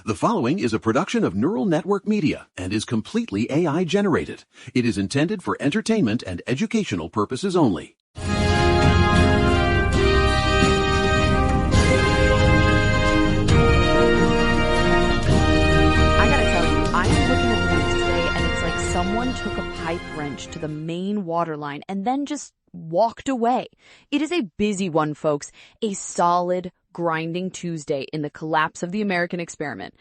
The following is a production of Neural Network Media and is completely AI generated. It is intended for entertainment and educational purposes only. I gotta tell you, I am looking at the news today and it's like someone took a pipe wrench to the main water line and then just walked away. It is a busy one, folks. A solid, grinding Tuesday in the collapse of the American experiment.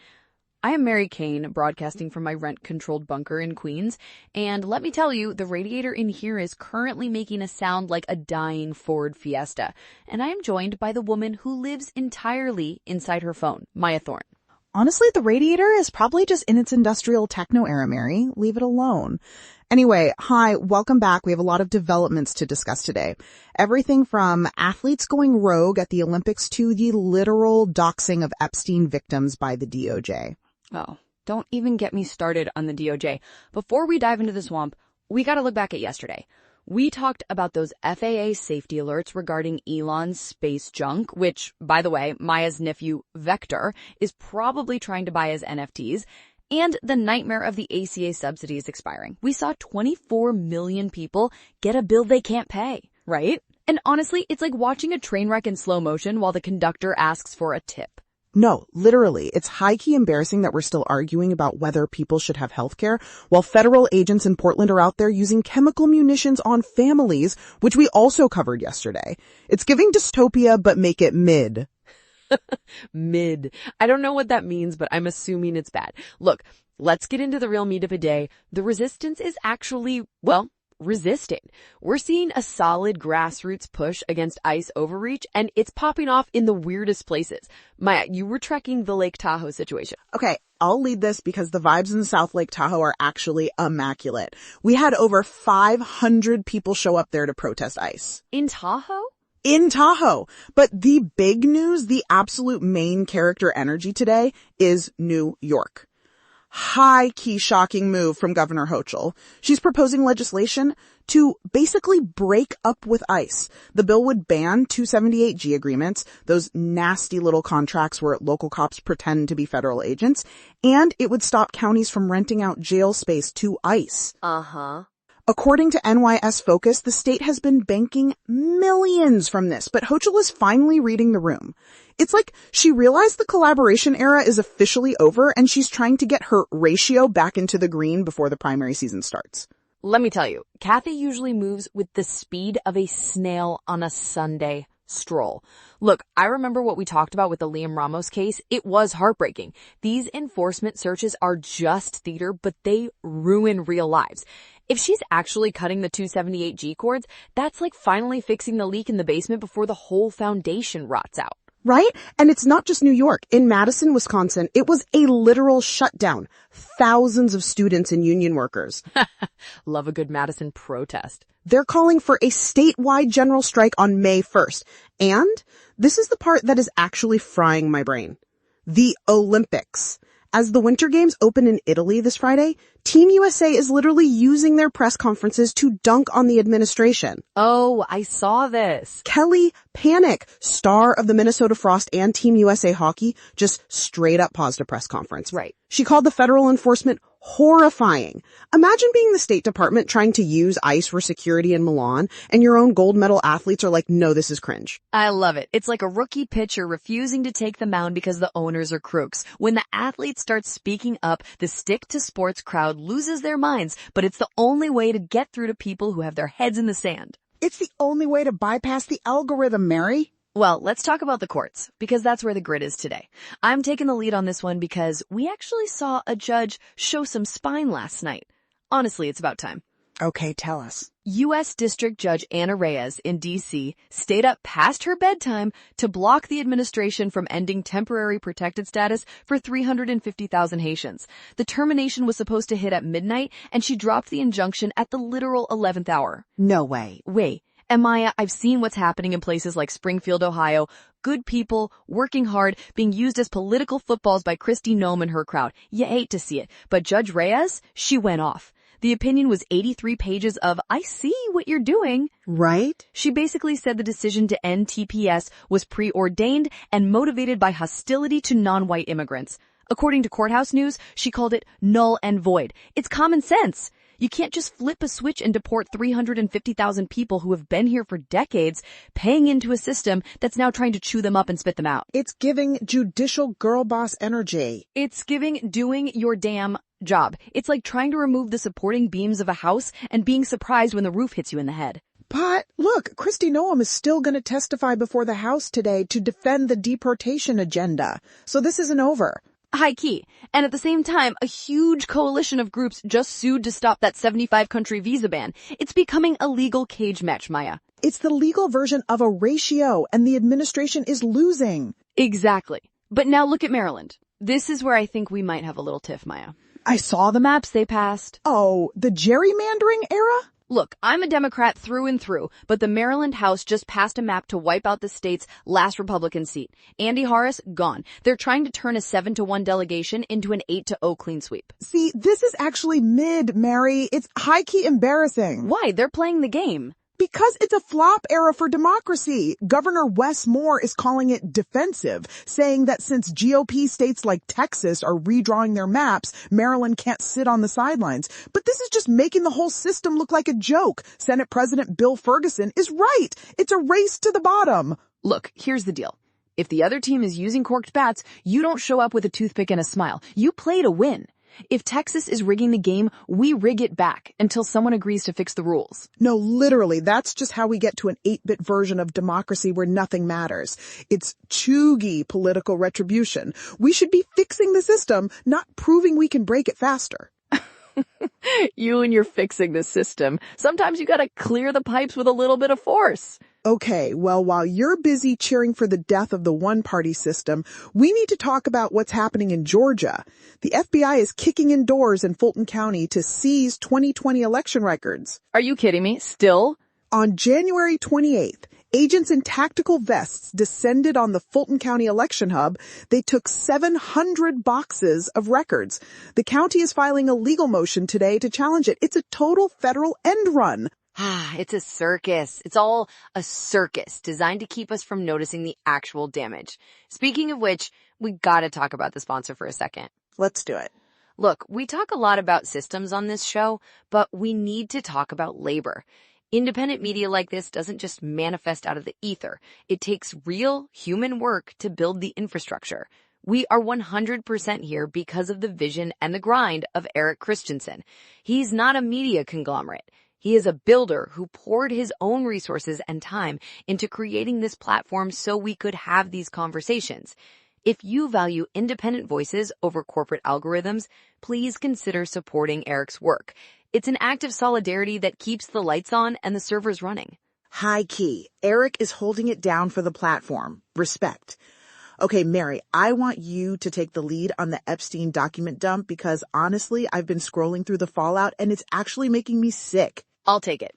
I am Mary Kane, broadcasting from my rent-controlled bunker in Queens, and let me tell you, the radiator in here is currently making a sound like a dying Ford Fiesta, and I am joined by the woman who lives entirely inside her phone, Maya Thorne. Honestly, the radiator is probably just in its industrial techno era, Mary. Leave it alone. Anyway, hi, welcome back. We have a lot of developments to discuss today. Everything from athletes going rogue at the Olympics to the literal doxing of Epstein victims by the DOJ. Oh, don't even get me started on the DOJ. Before we dive into the swamp, we gotta look back at yesterday. We talked about those FAA safety alerts regarding Elon's space junk, which, by the way, Maya's nephew, Vector, is probably trying to buy as NFTs, and the nightmare of the ACA subsidies expiring. We saw 24 million people get a bill they can't pay, right? And honestly, it's like watching a train wreck in slow motion while the conductor asks for a tip. No, literally, it's high-key embarrassing that we're still arguing about whether people should have health care, while federal agents in Portland are out there using chemical munitions on families, which we also covered yesterday. It's giving dystopia, but make it mid. Mid. I don't know what that means, but I'm assuming it's bad. Look, let's get into the real meat of the day. The resistance is actually, well, resisting. We're seeing a solid grassroots push against ICE overreach, and it's popping off in the weirdest places. Maya, you were tracking the Lake Tahoe situation. Okay, I'll lead this because the vibes in South Lake Tahoe are actually immaculate. We had over 500 people show up there to protest ICE. In Tahoe? In Tahoe. But the big news, the absolute main character energy today is New York. High-key shocking move from Governor Hochul. She's proposing legislation to basically break up with ICE. The bill would ban 278G agreements, those nasty little contracts where local cops pretend to be federal agents, and it would stop counties from renting out jail space to ICE. Uh-huh. According to NYS Focus, the state has been banking millions from this, but Hochul is finally reading the room. It's like she realized the collaboration era is officially over and she's trying to get her ratio back into the green before the primary season starts. Let me tell you, Kathy usually moves with the speed of a snail on a Sunday stroll. Look, I remember what we talked about with the Liam Ramos case. It was heartbreaking. These enforcement searches are just theater, but they ruin real lives. If she's actually cutting the 278G cords, that's like finally fixing the leak in the basement before the whole foundation rots out. Right? And it's not just New York. In Madison, Wisconsin, it was a literal shutdown. Thousands of students and union workers. Love a good Madison protest. They're calling for a statewide general strike on May 1st. And this is the part that is actually frying my brain. The Olympics. As the Winter Games open in Italy this Friday, Team USA is literally using their press conferences to dunk on the administration. Oh, I saw this. Kelly Panic, star of the Minnesota Frost and Team USA Hockey, just straight up paused a press conference. Right. She called the federal enforcement horrifying. Imagine being the State Department trying to use ICE for security in Milan, and your own gold medal athletes are like, no, this is cringe. I love it. It's like a rookie pitcher refusing to take the mound because the owners are crooks. When the athletes start speaking up, the stick-to-sports crowd loses their minds, but it's the only way to get through to people who have their heads in the sand. It's the only way to bypass the algorithm, Mary. Well, let's talk about the courts, because that's where the grid is today. I'm taking the lead on this one because we actually saw a judge show some spine last night. Honestly, it's about time. Okay, tell us. U.S. District Judge Anna Reyes in D.C. stayed up past her bedtime to block the administration from ending temporary protected status for 350,000 Haitians. The termination was supposed to hit at midnight, and she dropped the injunction at the literal 11th hour. No way. Wait. And Maya, I've seen what's happening in places like Springfield, Ohio. Good people, working hard, being used as political footballs by Kristi Noem and her crowd. You hate to see it. But Judge Reyes, she went off. The opinion was 83 pages of, I see what you're doing. Right? She basically said the decision to end TPS was preordained and motivated by hostility to non-white immigrants. According to Courthouse News, she called it null and void. It's common sense. You can't just flip a switch and deport 350,000 people who have been here for decades, paying into a system that's now trying to chew them up and spit them out. It's giving judicial girl boss energy. It's giving doing your damn job. It's like trying to remove the supporting beams of a house and being surprised when the roof hits you in the head. But look, Kristi Noem is still going to testify before the House today to defend the deportation agenda. So this isn't over. High key. And at the same time, a huge coalition of groups just sued to stop that 75-country visa ban. It's becoming a legal cage match, Maya. It's the legal version of a ratio, and the administration is losing. Exactly. But now look at Maryland. This is where I think we might have a little tiff, Maya. I saw The maps they passed. Oh, the gerrymandering era? Look, I'm a Democrat through and through, but the Maryland House just passed a map to wipe out the state's last Republican seat. Andy Harris, gone. They're trying to turn a 7-1 delegation into an 8-0 clean sweep. See, this is actually mid, Mary. It's high-key embarrassing. Why? They're playing the game. Because it's a flop era for democracy. Governor Wes Moore is calling it defensive, saying that since GOP states like Texas are redrawing their maps, Maryland can't sit on the sidelines. But this is just making the whole system look like a joke. Senate President Bill Ferguson is right. It's a race to the bottom. Look, here's the deal. If the other team is using corked bats, you don't show up with a toothpick and a smile. You play to win. If Texas is rigging the game, we rig it back until someone agrees to fix the rules. No, literally, that's just how we get to an 8-bit version of democracy where nothing matters. It's chuggy political retribution. We should be fixing the system, not proving we can break it faster. You and your fixing the system. Sometimes you gotta clear the pipes with a little bit of force. Okay, well, while you're busy cheering for the death of the one-party system, we need to talk about what's happening in Georgia. The FBI is kicking in doors in Fulton County to seize 2020 election records. Are you kidding me? Still? On January 28th, agents in tactical vests descended on the Fulton County election hub. They took 700 boxes of records. The county is filing a legal motion today to challenge it. It's a total federal end run. It's a circus. It's all a circus designed to keep us from noticing the actual damage. Speaking of which, we gotta talk about the sponsor for a second. Let's do it. Look, we talk a lot about systems on this show, but we need to talk about labor. Independent media like this doesn't just manifest out of the ether. It takes real human work to build the infrastructure. We are 100% here because of the vision and the grind of Eric Christensen. He's not a media conglomerate. He is a builder who poured his own resources and time into creating this platform so we could have these conversations. If you value independent voices over corporate algorithms, please consider supporting Eric's work. It's an act of solidarity that keeps the lights on and the servers running. High key. Eric is holding it down for the platform. Respect. Okay, Mary, I want you to take the lead on the Epstein document dump because honestly, I've been scrolling through the fallout and it's actually making me sick. I'll take it.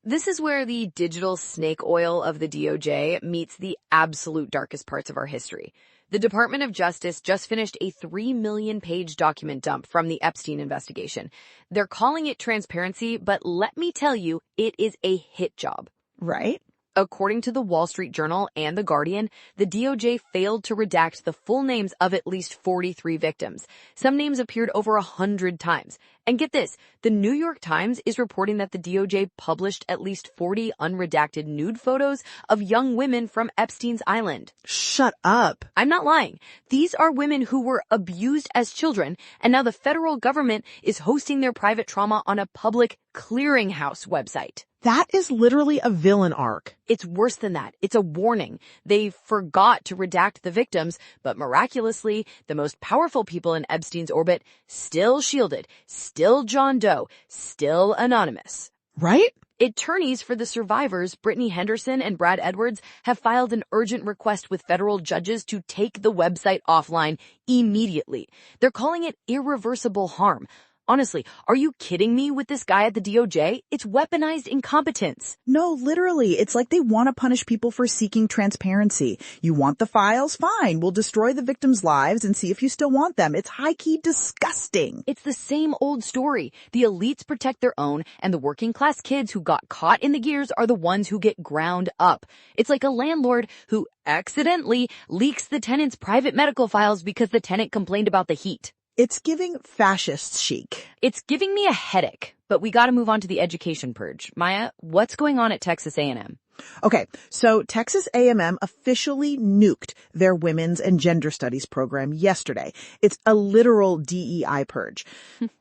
This is where the digital snake oil of the DOJ meets the absolute darkest parts of our history. The Department of Justice just finished a 3 million-page document dump from the Epstein investigation. They're calling it transparency, but let me tell you, it is a hit job. Right? According to the Wall Street Journal and The Guardian, the DOJ failed to redact the full names of at least 43 victims. Some names appeared over 100 times. And get this, the New York Times is reporting that the DOJ published at least 40 unredacted nude photos of young women from Epstein's island. Shut up. I'm not lying. These are women who were abused as children, and now the federal government is hosting their private trauma on a public clearinghouse website. That is literally a villain arc. It's worse than that. It's a warning. They forgot to redact the victims, but miraculously, the most powerful people in Epstein's orbit still shielded, still John Doe, still anonymous. Right? Attorneys for the survivors, Brittany Henderson and Brad Edwards, have filed an urgent request with federal judges to take the website offline immediately. They're calling it irreversible harm. Honestly, are you kidding me with this guy at the DOJ? It's weaponized incompetence. No, literally, it's like they want to punish people for seeking transparency. You want the files? Fine. We'll destroy the victims' lives and see if you still want them. It's high-key disgusting. It's the same old story. The elites protect their own, and the working class kids who got caught in the gears are the ones who get ground up. It's like a landlord who accidentally leaks the tenant's private medical files because the tenant complained about the heat. It's giving fascist chic. It's giving me a headache, but we gotta move on to the education purge. Maya, what's going on at Texas A&M? Okay, so Texas A&M officially nuked their women's and gender studies program yesterday. It's a literal DEI purge.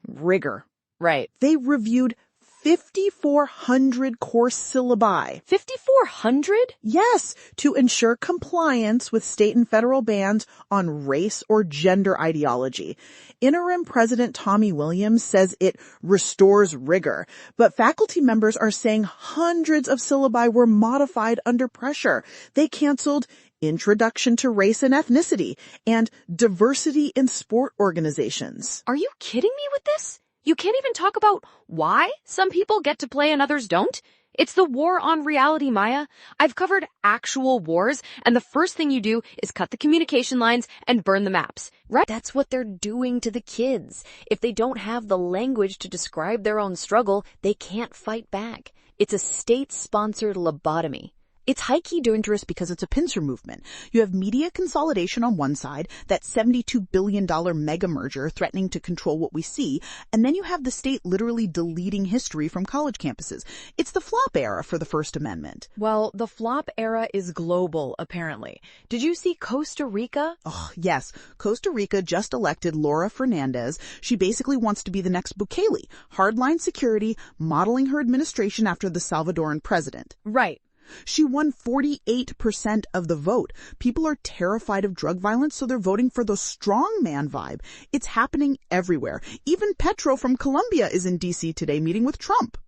Rigor. Right. They reviewed 5,400 course syllabi. 5,400? Yes, to ensure compliance with state and federal bans on race or gender ideology. Interim President Tommy Williams says it restores rigor, but faculty members are saying hundreds of syllabi were modified under pressure. They canceled Introduction to Race and Ethnicity and Diversity in Sport Organizations. Are you kidding me with this? You can't even talk about why some people get to play and others don't? It's the war on reality, Maya. I've covered actual wars, and the first thing you do is cut the communication lines and burn the maps, right? That's what they're doing to the kids. If they don't have the language to describe their own struggle, they can't fight back. It's a state-sponsored lobotomy. It's high-key dangerous because it's a pincer movement. You have media consolidation on one side, that $72 billion mega merger threatening to control what we see, and then you have the state literally deleting history from college campuses. It's the flop era for the First Amendment. Well, the flop era is global, apparently. Did you see Costa Rica? Oh, yes. Costa Rica just elected Laura Fernandez. She basically wants to be the next Bukele, hardline security, modeling her administration after the Salvadoran president. Right. She won 48% of the vote. People are terrified of drug violence, so they're voting for the strongman vibe. It's happening everywhere. Even Petro from Colombia is in D.C. today meeting with Trump.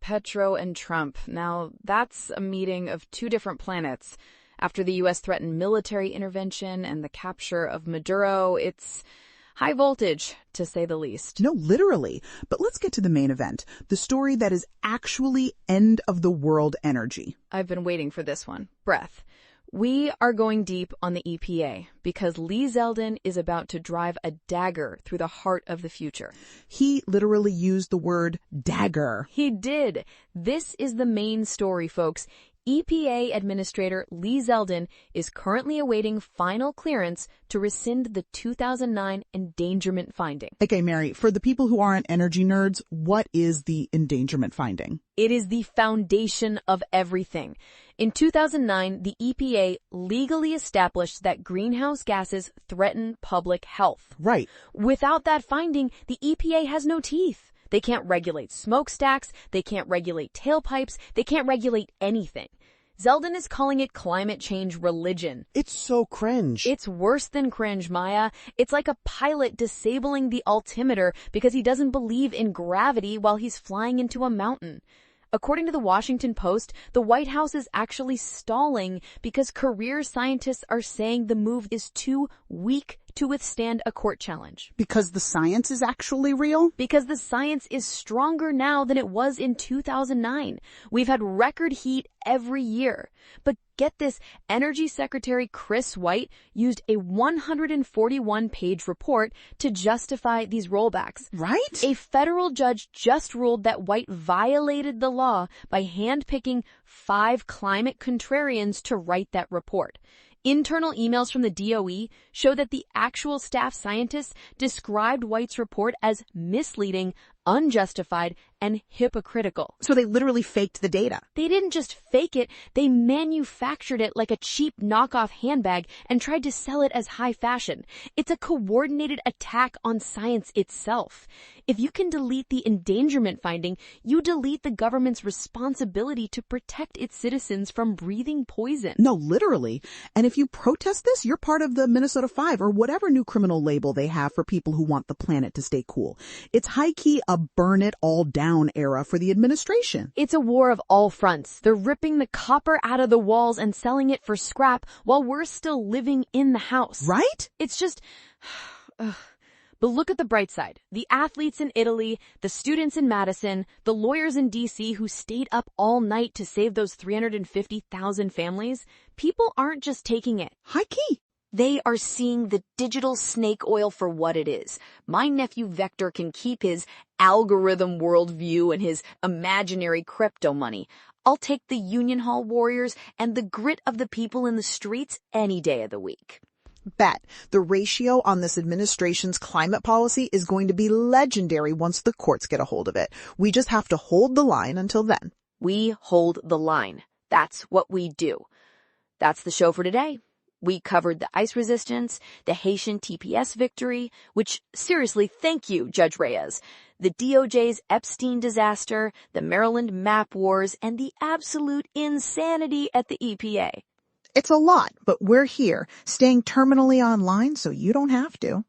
Petro and Trump. Now, that's a meeting of two different planets. After the U.S. threatened military intervention and the capture of Maduro, it's high voltage, to say the least. No, literally. But let's get to the main event, the story that is actually end of the world energy. I've been waiting for this one. Breath. We are going deep on the EPA because Lee Zeldin is about to drive a dagger through the heart of the future. He literally used the word dagger. He did. This is the main story, folks. EPA Administrator Lee Zeldin is currently awaiting final clearance to rescind the 2009 endangerment finding. Okay, Mary, for the people who aren't energy nerds, what is the endangerment finding? It is the foundation of everything. In 2009, the EPA legally established that greenhouse gases threaten public health. Right. Without that finding, the EPA has no teeth. They can't regulate smokestacks, they can't regulate tailpipes, they can't regulate anything. Zeldin is calling it climate change religion. It's so cringe. It's worse than cringe, Maya. It's like a pilot disabling the altimeter because he doesn't believe in gravity while he's flying into a mountain. According to the Washington Post, the White House is actually stalling because career scientists are saying the move is too weak to withstand a court challenge. Because the science is actually real? Because the science is stronger now than it was in 2009. We've had record heat every year. But get this, Energy Secretary Chris White used a 141-page report to justify these rollbacks. Right? A federal judge just ruled that White violated the law by handpicking 5 climate contrarians to write that report. Internal emails from the DOE show that the actual staff scientists described White's report as misleading, unjustified, and hypocritical. So they literally faked the data. They didn't just fake it, they manufactured it like a cheap knockoff handbag and tried to sell it as high fashion. It's a coordinated attack on science itself. If you can delete the endangerment finding, you delete the government's responsibility to protect its citizens from breathing poison. No, literally. And if you protest this, you're part of the Minnesota 5 or whatever new criminal label they have for people who want the planet to stay cool. It's high-key a burn it all down era for the administration. It's a war of all fronts. They're ripping the copper out of the walls and selling it for scrap while we're still living in the house. Right? It's just... But look at the bright side. The athletes in Italy, the students in Madison, the lawyers in D.C. who stayed up all night to save those 350,000 families, people aren't just taking it. High key. They are seeing the digital snake oil for what it is. My nephew Vector can keep his algorithm worldview and his imaginary crypto money. I'll take the Union Hall warriors and the grit of the people in the streets any day of the week. Bet. The ratio on this administration's climate policy is going to be legendary once the courts get a hold of it. We just have to hold the line until then. We hold the line. That's what we do. That's the show for today. We covered the ice resistance, the Haitian TPS victory, which, seriously, thank you, Judge Reyes, the DOJ's Epstein disaster, the Maryland map wars, and the absolute insanity at the EPA. It's a lot, but we're here, staying terminally online so you don't have to.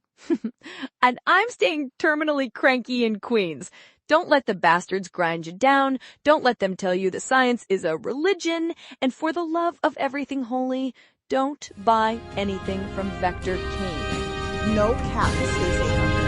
And I'm staying terminally cranky in Queens. Don't let the bastards grind you down. Don't let them tell you the science is a religion. And for the love of everything holy, don't buy anything from Vector King. No cap. Stay safe out there.